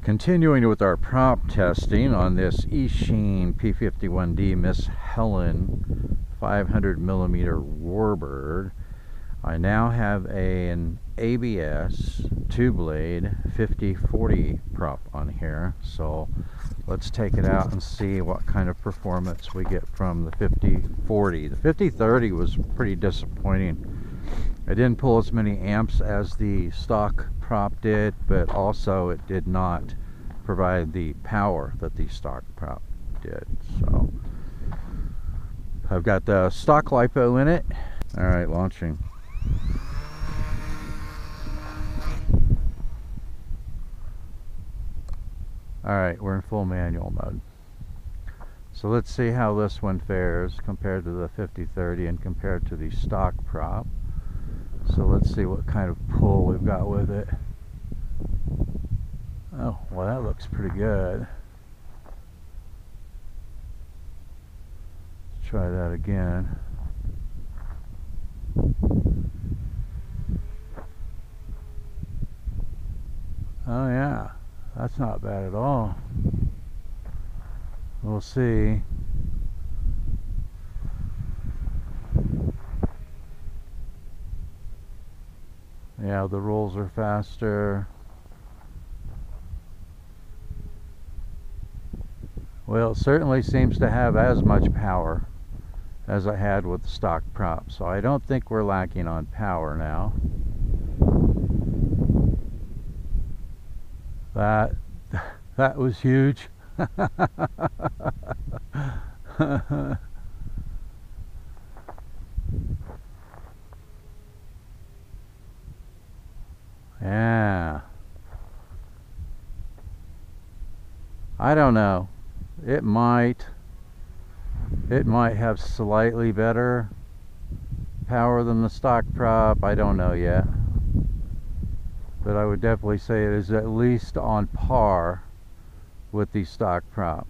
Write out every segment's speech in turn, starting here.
Continuing with our prop testing on this Eachine P51D Miss Helen 500mm warbird, I now have an ABS 2-blade 50/40 prop on here. So let's take it out and see what kind of performance we get from the 50/40. The 50/30 was pretty disappointing. I didn't pull as many amps as the stock prop did, but also it did not provide the power that the stock prop did. So I've got the stock LiPo in it. All right, launching. All right, we're in full manual mode. So let's see how this one fares compared to the 50/30 and compared to the stock prop. So let's see what kind of pull we've got with it. Oh, well, that looks pretty good. Let's try that again. Oh yeah, that's not bad at all. We'll see. Yeah, the rolls are faster. Well, it certainly seems to have as much power as I had with the stock prop, so I don't think we're lacking on power now. That was huge. Yeah. I don't know. It might have slightly better power than the stock prop. I don't know yet. But I would definitely say it is at least on par with the stock prop.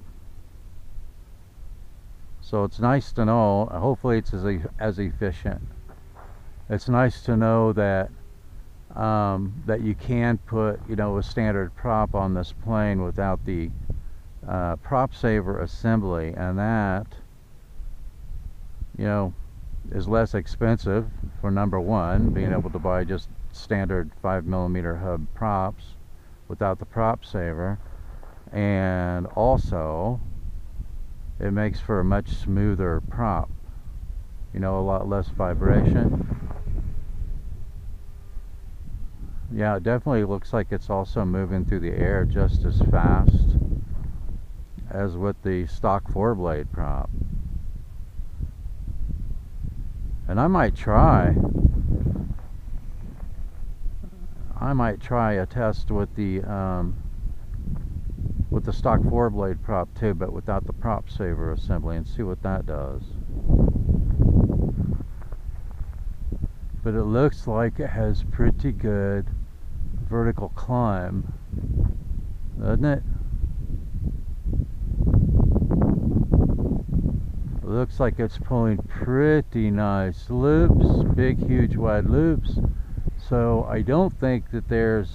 So it's nice to know. Hopefully it's as efficient. It's nice to know that that you can put, you know, a standard prop on this plane without the prop saver assembly, and that, you know, is less expensive for number one, being able to buy just standard 5mm hub props without the prop saver, and also it makes for a much smoother prop, you know, a lot less vibration. Yeah, it definitely looks like it's also moving through the air just as fast as with the stock 4-blade prop. And I might try a test with the stock 4-blade prop too, but without the prop saver assembly, and see what that does. But it looks like it has pretty good vertical climb, doesn't it? It looks like it's pulling pretty nice loops, big huge wide loops. So I don't think that there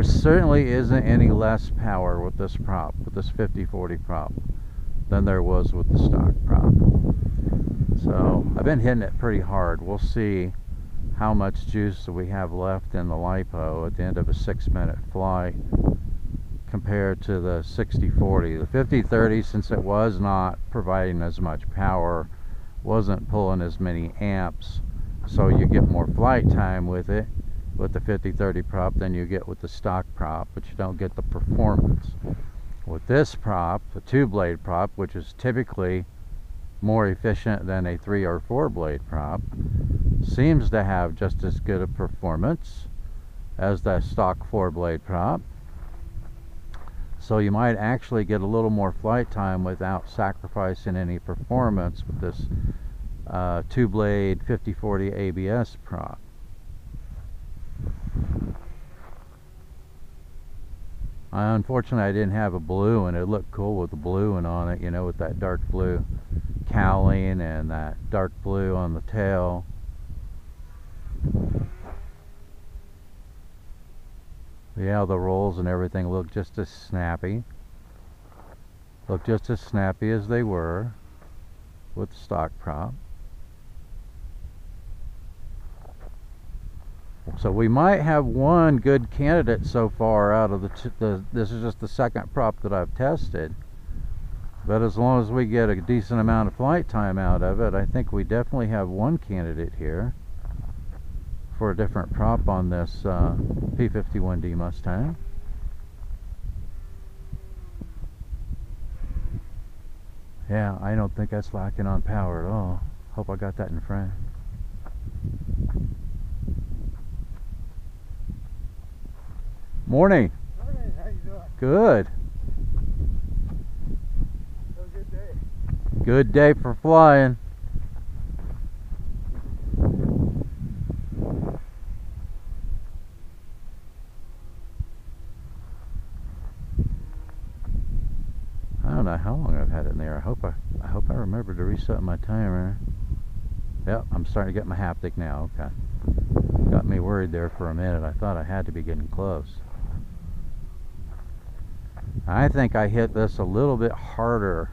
certainly isn't any less power with this prop, with this 50/40 prop, than there was with the stock prop. So I've been hitting it pretty hard. We'll see how much juice we have left in the LiPo at the end of a 6-minute flight compared to the 60/40. The 50/30, since it was not providing as much power, wasn't pulling as many amps, so you get more flight time with it, with the 50/30 prop, than you get with the stock prop, but you don't get the performance. With this prop, the 2-blade prop, which is typically more efficient than a 3 or 4-blade prop, seems to have just as good a performance as that stock 4-blade prop. So you might actually get a little more flight time without sacrificing any performance with this 2-blade 50/40 ABS prop. Unfortunately, I didn't have a blue, and it looked cool with the blue one on it, you know, with that dark blue cowling and that dark blue on the tail. Yeah, the rolls and everything look just as snappy. Look just as snappy as they were with the stock prop. So we might have one good candidate so far out of this is just the second prop that I've tested. But as long as we get a decent amount of flight time out of it, I think we definitely have one candidate here for a different prop on this P51D Mustang. Yeah, I don't think that's lacking on power at all. Hope I got that in frame. Morning. Morning, how you doing? Good. Have a good day. Good day for flying. I don't know how long I've had it in there. I hope I remember to reset my timer. Yep, I'm starting to get my haptic now. Okay. Got me worried there for a minute. I thought I had to be getting close. I think I hit this a little bit harder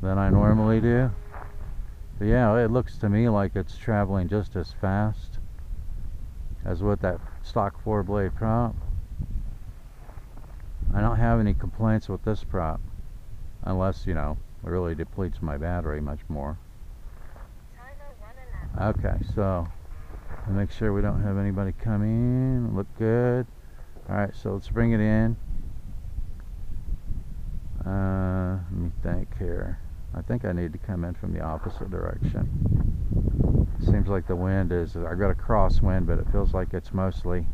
than I normally do. But yeah, it looks to me like it's traveling just as fast as with that stock 4-blade prop. I don't have any complaints with this prop, unless, you know, it really depletes my battery much more. Okay, so I'll make sure we don't have anybody come in. Look good. Alright, so let's bring it in. Let me think here. I think I need to come in from the opposite direction. Seems like the wind is, I got a crosswind, but it feels like it's mostly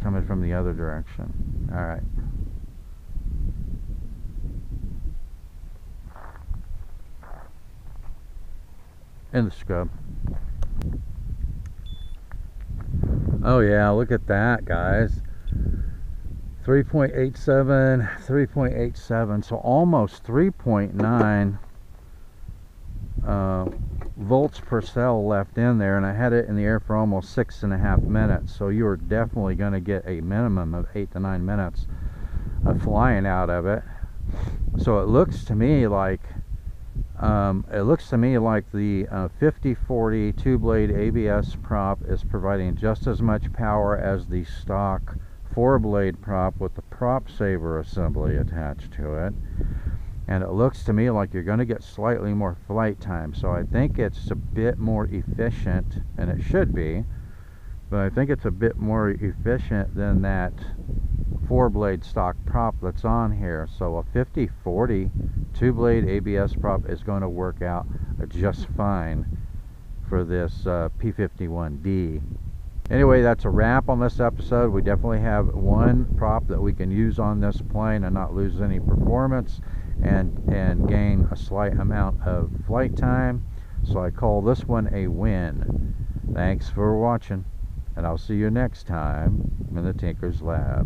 coming from the other direction. Alright. In the scrub. Oh yeah, look at that, guys. 3.87, 3.87, so almost 3.9 volts per cell left in there, and I had it in the air for almost 6.5 minutes. So you are definitely going to get a minimum of 8 to 9 minutes of flying out of it. So it looks to me like the 5040 2-blade ABS prop is providing just as much power as the stock 4-blade prop with the prop saver assembly attached to it. And it looks to me like you're going to get slightly more flight time. So I think it's a bit more efficient, and it should be, but I think it's a bit more efficient than that 4-blade stock prop that's on here. So a 5040 2-blade ABS prop is going to work out just fine for this P51D. Anyway, that's a wrap on this episode. We definitely have one prop that we can use on this plane and not lose any performance and gain a slight amount of flight time. So I call this one a win. Thanks for watching, and I'll see you next time in the TinkerzLab.